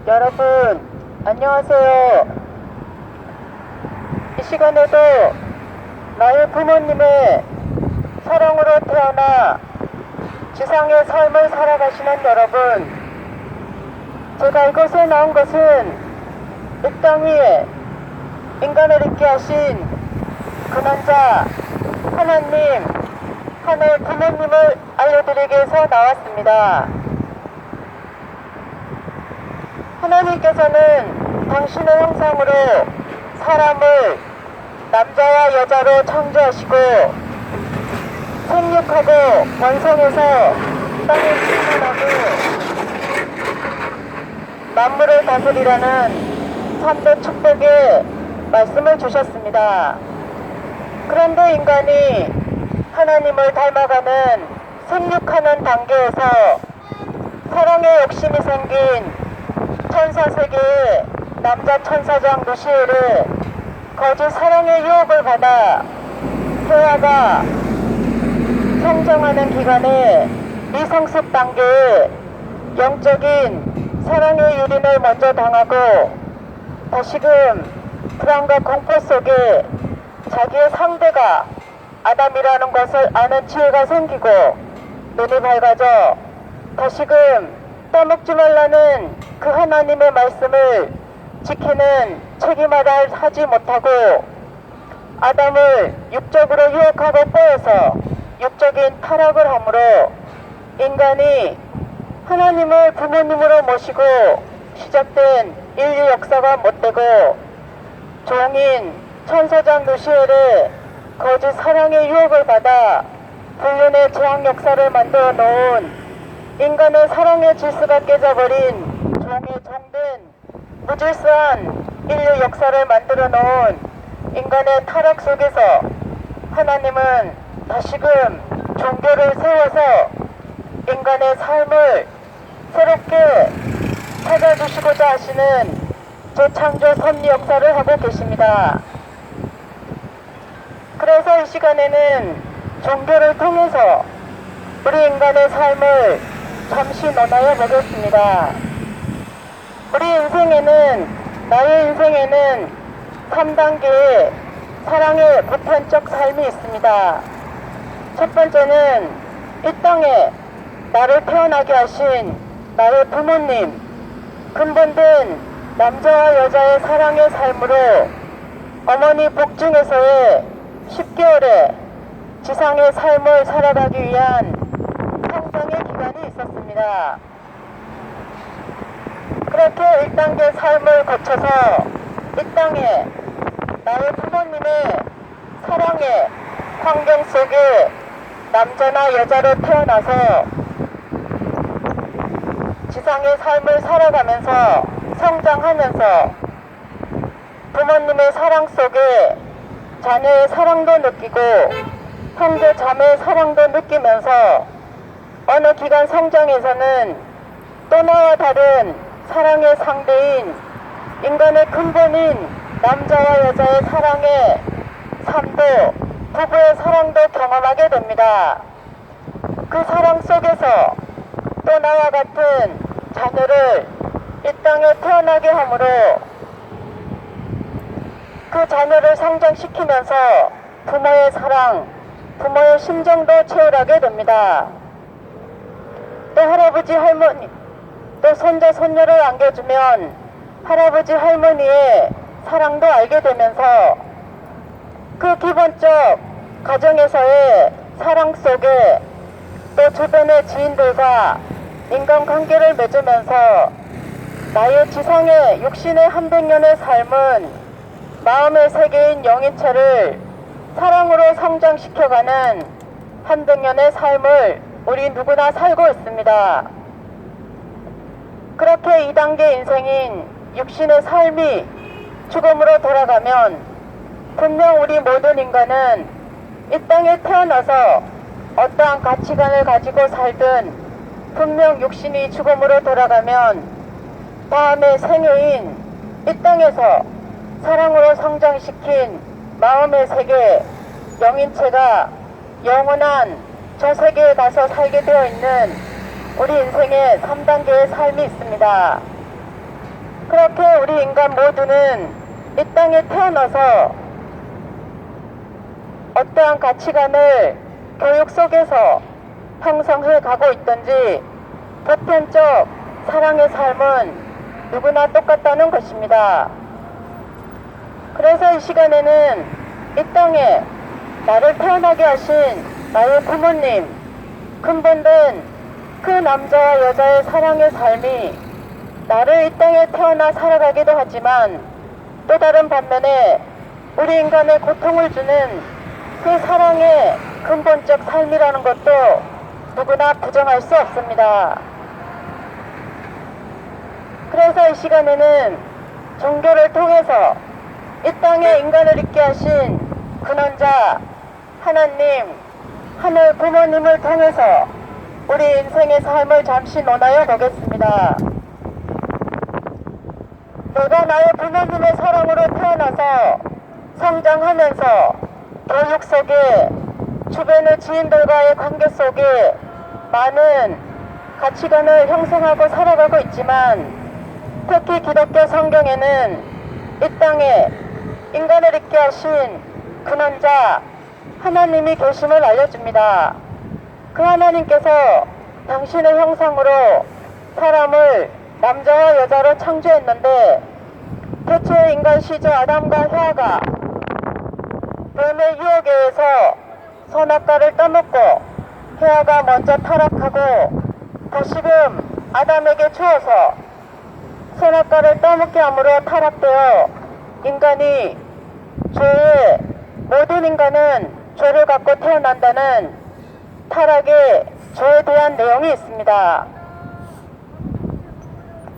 여러분, 안녕하세요. 이 시간에도 나의 부모님의 사랑으로 태어나 지상의 삶을 살아가시는 여러분, 제가 이곳에 나온 것은 이 땅 위에 인간을 있게 하신 근원자 하나님, 하나의 부모님을 알려드리기 위해서 나왔습니다. 하나님께서는 당신의 형상으로 사람을 남자와 여자로 창조하시고 생육하고 번성해서 땅을 충만하고 만물을 다스리라는 3대 축복의 말씀을 주셨습니다. 그런데 인간이 하나님을 닮아가는 생육하는 단계에서 사랑의 욕심이 생긴 천사세계의 남자 천사장 루시엘의 거짓 사랑의 유혹을 받아 태아가 성장하는 기간에 미성숙 단계에 영적인 사랑의 유린을 먼저 당하고 다시금 불안과 공포 속에 자기의 상대가 아담이라는 것을 아는 지혜가 생기고 눈이 밝아져 다시금 따먹지 말라는 그 하나님의 말씀을 지키는 책임을 하지 못하고 아담을 육적으로 유혹하고 꼬여서 육적인 타락을 함으로 인간이 하나님을 부모님으로 모시고 시작된 인류 역사가 못되고 종인 천사장 루시엘의 거짓 사랑의 유혹을 받아 불륜의 재앙 역사를 만들어 놓은 인간의 사랑의 질서가 깨져버린 종의 종된 무질서한 인류 역사를 만들어 놓은 인간의 타락 속에서 하나님은 다시금 종교를 세워서 인간의 삶을 새롭게 찾아주시고자 하시는 재창조 섭리 역사를 하고 계십니다. 그래서 이 시간에는 종교를 통해서 우리 인간의 삶을 잠시 논하여 보겠습니다. 우리 인생에는, 나의 인생에는 3단계의 사랑의 보편적 삶이 있습니다. 첫 번째는 이 땅에 나를 태어나게 하신 나의 부모님, 근본된 남자와 여자의 사랑의 삶으로 어머니 복중에서의 10개월의 지상의 삶을 살아가기 위한 성장의 기간이 있었습니다. 그렇게 1단계 삶을 거쳐서 이 땅에 나의 부모님의 사랑의 환경 속에 남자나 여자로 태어나서 지상의 삶을 살아가면서 성장하면서 부모님의 사랑 속에 자녀의 사랑도 느끼고 형제 자매의 사랑도 느끼면서 어느 기간 성장에서는 또 나와 다른 사랑의 상대인 인간의 근본인 남자와 여자의 사랑의 삶도 부부의 사랑도 경험하게 됩니다. 그 사랑 속에서 또 나와 같은 자녀를 이 땅에 태어나게 함으로 그 자녀를 성장시키면서 부모의 사랑, 부모의 심정도 채울하게 됩니다. 또 할아버지 할머니, 또 손자 손녀를 안겨주면 할아버지 할머니의 사랑도 알게 되면서 그 기본적 가정에서의 사랑 속에 또 주변의 지인들과 인간관계를 맺으면서 나의 지상의 육신의 300년의 삶은 마음의 세계인 영인체를 사랑으로 성장시켜가는 300년의 삶을 우리 누구나 살고 있습니다. 그렇게 2단계 인생인 육신의 삶이 죽음으로 돌아가면 분명 우리 모든 인간은 이 땅에 태어나서 어떠한 가치관을 가지고 살든 분명 육신이 죽음으로 돌아가면 다음의 생애인 이 땅에서 사랑으로 성장시킨 마음의 세계, 영인체가 영원한 저 세계에 가서 살게 되어 있는 우리 인생의 3단계의 삶이 있습니다. 그렇게 우리 인간 모두는 이 땅에 태어나서 어떠한 가치관을 교육 속에서 형성해 가고 있든지 보편적 사랑의 삶은 누구나 똑같다는 것입니다. 그래서 이 시간에는 이 땅에 나를 태어나게 하신 나의 부모님, 근본된 그 남자와 여자의 사랑의 삶이 나를 이 땅에 태어나 살아가기도 하지만 또 다른 반면에 우리 인간의 고통을 주는 그 사랑의 근본적 삶이라는 것도 누구나 부정할 수 없습니다. 그래서 이 시간에는 종교를 통해서 이 땅에 인간을 있게 하신 근원자 하나님, 하늘 부모님을 통해서 우리 인생의 삶을 잠시 논하여 보겠습니다. 내가 나의 부모님의 사랑으로 태어나서 성장하면서 교육 속에 주변의 지인들과의 관계 속에 많은 가치관을 형성하고 살아가고 있지만 특히 기독교 성경에는 이 땅에 인간을 있게 하신 근원자 하나님이 계심을 알려줍니다. 그 하나님께서 당신의 형상으로 사람을 남자와 여자로 창조했는데 태초의 인간 시조 아담과 헤아가 뱀의 유혹에 의해서 선악과를 따먹고 헤아가 먼저 타락하고 다시금 아담에게 주어서 선악과를 따먹게 함으로 타락되어 인간이 죄의 모든 인간은 죄를 갖고 태어난다는 타락의 죄에 대한 내용이 있습니다.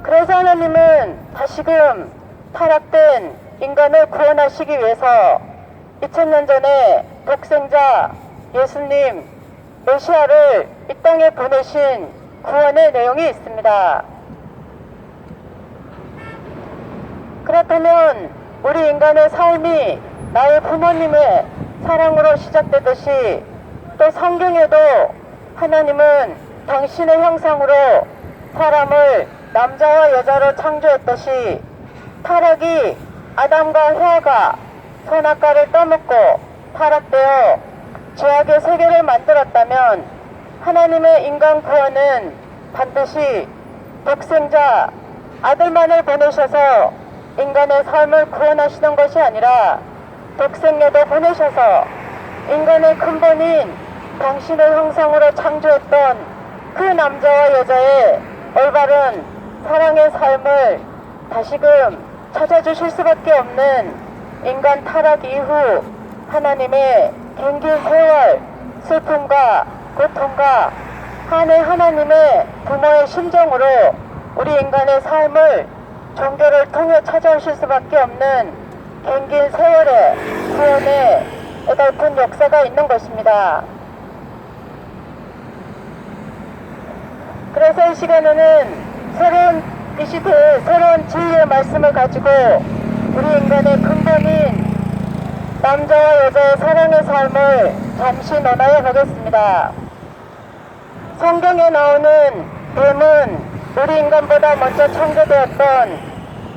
그래서 하나님은 다시금 타락된 인간을 구원하시기 위해서 2000년 전에 독생자 예수님 메시아를 이 땅에 보내신 구원의 내용이 있습니다. 그렇다면 우리 인간의 삶이 나의 부모님의 사랑으로 시작되듯이 또 성경에도 하나님은 당신의 형상으로 사람을 남자와 여자로 창조했듯이 타락이 아담과 헤아가 선악과를 떠먹고 타락되어 죄악의 세계를 만들었다면 하나님의 인간 구원은 반드시 독생자 아들만을 보내셔서 인간의 삶을 구원하시는 것이 아니라 독생녀도 보내셔서 인간의 근본인 당신의 형상으로 창조했던 그 남자와 여자의 올바른 사랑의 삶을 다시금 찾아주실 수밖에 없는 인간 타락 이후 하나님의 긴긴 세월 슬픔과 고통과 한해 하나님의 부모의 심정으로 우리 인간의 삶을 종교를 통해 찾아오실 수밖에 없는 긴긴 세월의 구원의 애달픈 역사가 있는 것입니다. 그래서 이 시간에는 이 시대에 새로운 진리의 말씀을 가지고 우리 인간의 근본인 남자와 여자의 사랑의 삶을 잠시 논하여 보겠습니다. 성경에 나오는 뱀은 우리 인간보다 먼저 창조되었던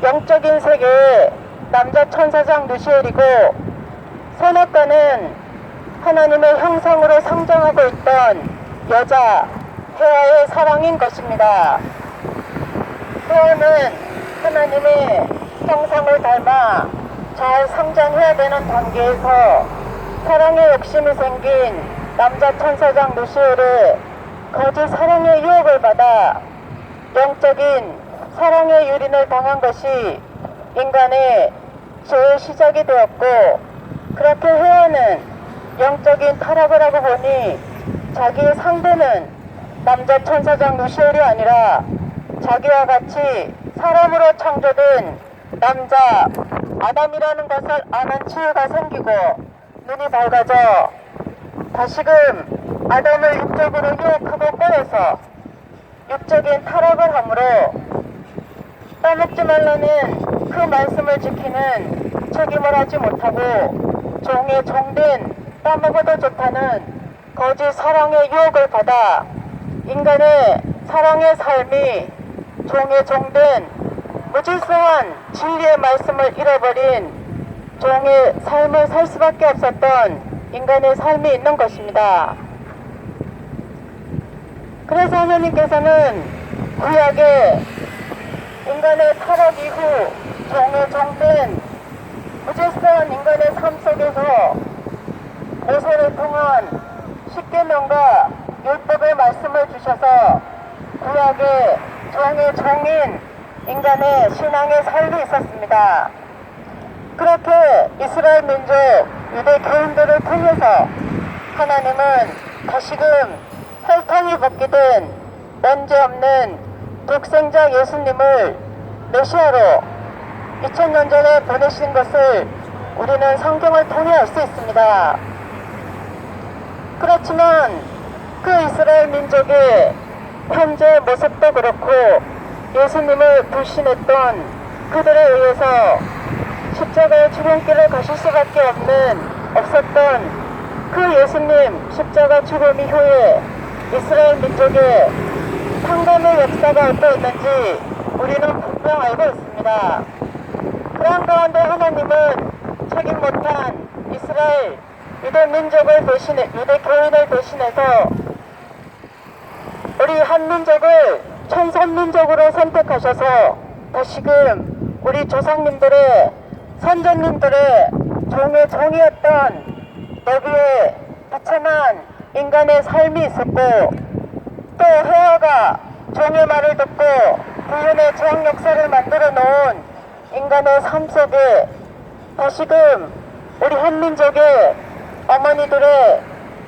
영적인 세계의 남자 천사장 누시엘이고 선악과는 하나님의 형상으로 성장하고 있던 여자 헤아의 사랑인 것입니다. 헤아는 하나님의 형상을 닮아 잘 성장해야 되는 단계에서 사랑의 욕심이 생긴 남자 천사장 누시엘의 거짓 사랑의 유혹을 받아 영적인 사랑의 유린을 당한 것이 인간의 죄의 시작이 되었고 그렇게 헤아는 영적인 타락을 하고 보니 자기의 상대는 남자 천사장 누시엘이 아니라 자기와 같이 사람으로 창조된 남자 아담이라는 것을 아는 지혜가 생기고 눈이 밝아져 다시금 아담을 육적으로 유혹하고 꼬여서 육적인 타락을 함으로 따먹지 말라는 그 말씀을 지키는 책임을 하지 못하고 종의 종된 따먹어도 좋다는 거짓 사랑의 유혹을 받아 인간의 사랑의 삶이 종의 종된 무질서한 진리의 말씀을 잃어버린 종의 삶을 살 수밖에 없었던 인간의 삶이 있는 것입니다. 그래서 하나님께서는 구약에 인간의 타락 이후 종의 종된 무질서한 인간의 삶 속에서 모세를 통한 십계명과 율법의 말씀을 주셔서 구약에 종의 종인 인간의 신앙의 삶이 있었습니다. 그렇게 이스라엘 민족 유대 교인들을 통해서 하나님은 다시금 혈통이 벗기된 문제없는 독생자 예수님을 메시아로 2000년 전에 보내신 것을 우리는 성경을 통해 알 수 있습니다. 그렇지만 그 이스라엘 민족의 현재 모습도 그렇고 예수님을 불신했던 그들에 의해서 십자가의 죽음길을 가실 수밖에 없었던 그 예수님 십자가 죽음 이후에 이스라엘 민족의 상감의 역사가 어떠했는지 우리는 분명 알고 있습니다. 그런 가운데 하나님은 책임 못한 이스라엘 유대 민족을 대신해, 유대 교인을 대신해서 우리 한민족을 천선민족으로 선택하셔서 다시금 우리 조상님들의 선전님들의 종의 종이었던 너비의 비참한 인간의 삶이 있었고 또 헤어가 종의 말을 듣고 불륜의 죄악 역사를 만들어 놓은 인간의 삶 속에 다시금 우리 한민족의 어머니들의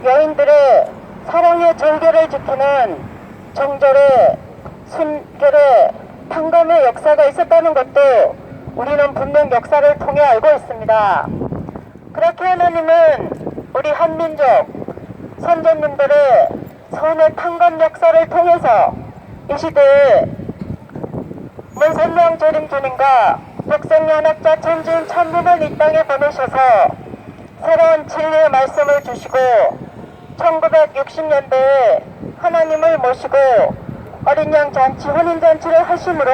여인들의 사랑의 절개를 지키는 정절의 순결의 탕감의 역사가 있었다는 것도 우리는 분명 역사를 통해 알고 있습니다. 그렇게 하나님은 우리 한민족 선조님들의 선의 탕감 역사를 통해서 이 시대에 문선명 조림주님과 독생연합자 천지인 참부를 이 땅에 보내셔서 새로운 진리의 말씀을 주시고 1960년대에 하나님을 모시고 어린 양 잔치, 혼인 잔치를 하심으로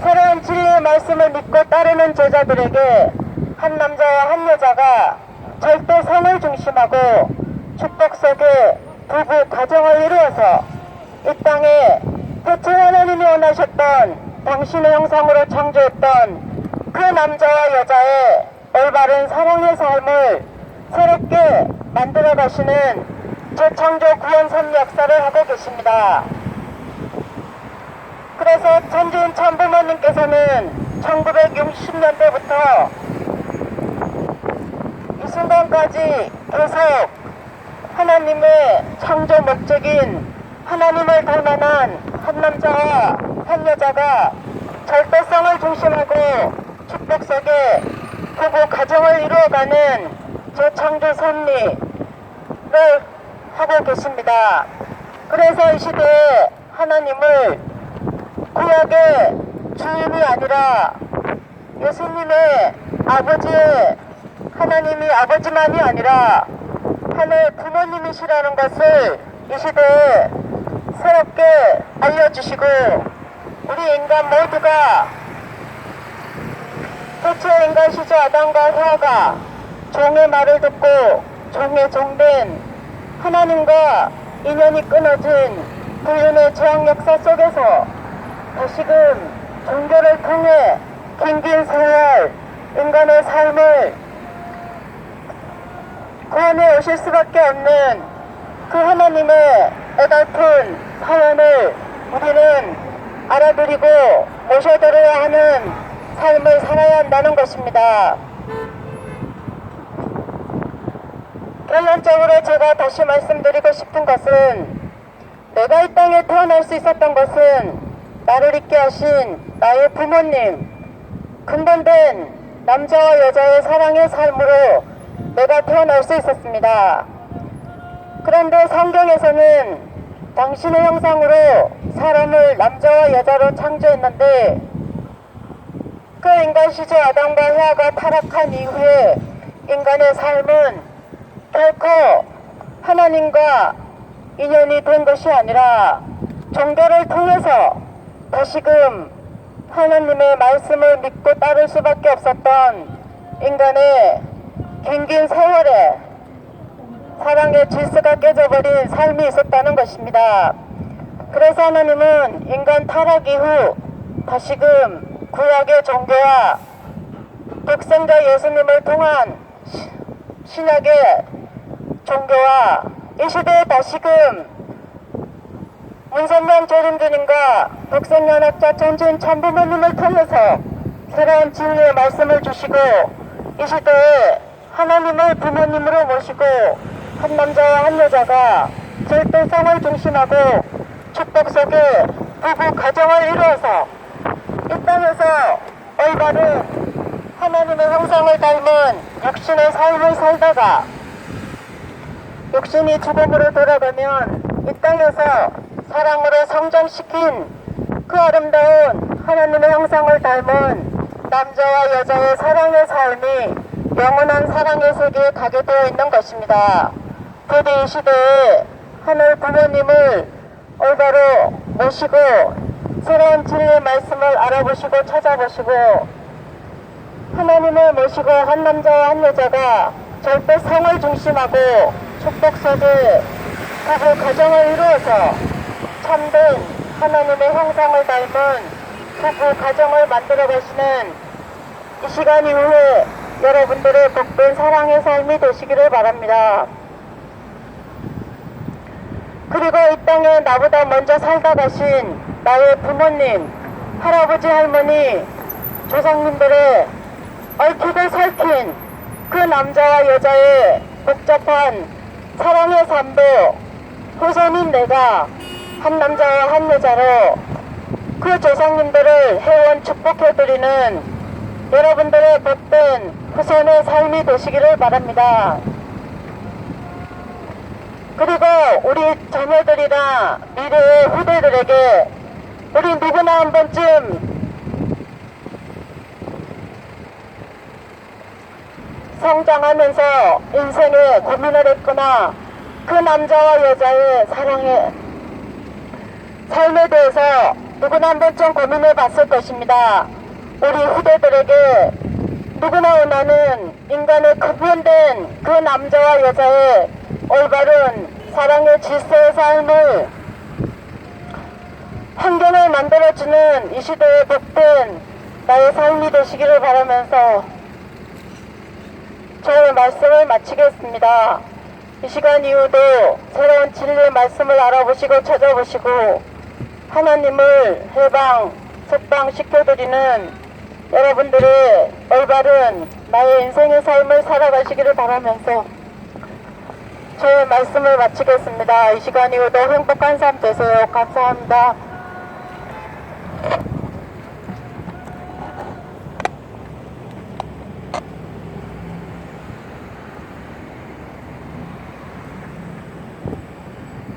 새로운 진리의 말씀을 믿고 따르는 제자들에게 한 남자와 한 여자가 절대 성을 중심하고 축복 속에 부부 가정을 이루어서 이 땅에 대체 하나님이 원하셨던 당신의 형상으로 창조했던 그 남자와 여자의 올바른 사랑의 삶을 새롭게 만들어 가시는 재창조 구원 선 역사를 하고 계십니다. 그래서 천주인 참부모님께서는 1960년대부터 이 순간까지 계속 하나님의 창조 목적인 하나님을 닮아난 한 남자와 한 여자가 절대성을 중심하고 축복 속에 부부 가정을 이루어가는 재창조 섭리를 하고 계십니다. 그래서 이 시대에 하나님을 구약의 주인이 아니라 예수님의 아버지의 하나님이 아버지만이 아니라 하나의 부모님이시라는 것을 이 시대에 새롭게 알려주시고 우리 인간 모두가 태초의 인간 시조 아담과 하와가 종의 말을 듣고 종의 종된 하나님과 인연이 끊어진 불륜의 죄악 역사 속에서 다시금 종교를 통해 긴긴 세월 인간의 삶을 구원해 오실 수밖에 없는 그 하나님의 애달픈 사연을 우리는 알아들이고 모셔드려야 하는 삶을 살아야 한다는 것입니다. 결론적으로 제가 다시 말씀드리고 싶은 것은 내가 이 땅에 태어날 수 있었던 것은 나를 있게 하신 나의 부모님, 근본된 남자와 여자의 사랑의 삶으로 내가 태어날 수 있었습니다. 그런데 성경에서는 당신의 형상으로 사람을 남자와 여자로 창조했는데 그 인간 시조 아담과 하와가 타락한 이후에 인간의 삶은 결코 하나님과 인연이 된 것이 아니라 종교를 통해서 다시금 하나님의 말씀을 믿고 따를 수밖에 없었던 인간의 긴긴 세월에 사랑의 질서가 깨져버린 삶이 있었다는 것입니다. 그래서 하나님은 인간 타락 이후 다시금 구약의 종교와 독생자 예수님을 통한 신약의 종교와 이 시대에 다시금 문선명 조림주님과 독생연합자 전주인 참부모님을 통해서 새로운 진리의 말씀을 주시고 이 시대에 하나님을 부모님으로 모시고 한 남자와 한 여자가 절대성을 중심하고 축복 속에 부부 가정을 이루어서 이 땅에서 올바른 하나님의 형상을 닮은 육신의 삶을 살다가 육신이 죽음으로 돌아가면 이 땅에서 사랑으로 성장시킨 그 아름다운 하나님의 형상을 닮은 남자와 여자의 사랑의 삶이 영원한 사랑의 세계에 가게 되어 있는 것입니다. 부디 이 시대에 하늘 부모님을 올바로 모시고 새로운 진리의 말씀을 알아보시고 찾아보시고 하나님을 모시고 한 남자와 한 여자가 절대 성을 중심하고 축복 속에 부부 가정을 이루어서 참된 하나님의 형상을 닮은 부부 가정을 만들어 가시는 이 시간 이후에 여러분들의 복된 사랑의 삶이 되시기를 바랍니다. 그리고 이 땅에 나보다 먼저 살다 가신 나의 부모님, 할아버지, 할머니, 조상님들의 얽히고 설킨 그 남자와 여자의 복잡한 사랑의 삶도 후손인 내가 한 남자와 한 여자로 그 조상님들을 회원 축복해드리는 여러분들의 복된 후손의 삶이 되시기를 바랍니다. 그리고 우리 자녀들이나 미래의 후대들에게 우리 누구나 한 번쯤 성장하면서 인생에 고민을 했거나 그 남자와 여자의 사랑의 삶에 대해서 누구나 한 번쯤 고민해 봤을 것입니다. 우리 후대들에게 누구나 원하는 인간의 구분된 그 남자와 여자의 올바른 사랑의 질서의 삶을 환경을 만들어주는 이 시대의 복된 나의 삶이 되시기를 바라면서 저의 말씀을 마치겠습니다. 이 시간 이후도 새로운 진리의 말씀을 알아보시고 찾아보시고 하나님을 해방, 석방시켜드리는 여러분들의 올바른 나의 인생의 삶을 살아가시기를 바라면서 저의 말씀을 마치겠습니다. 이 시간 이후도 행복한 삶 되세요. 감사합니다.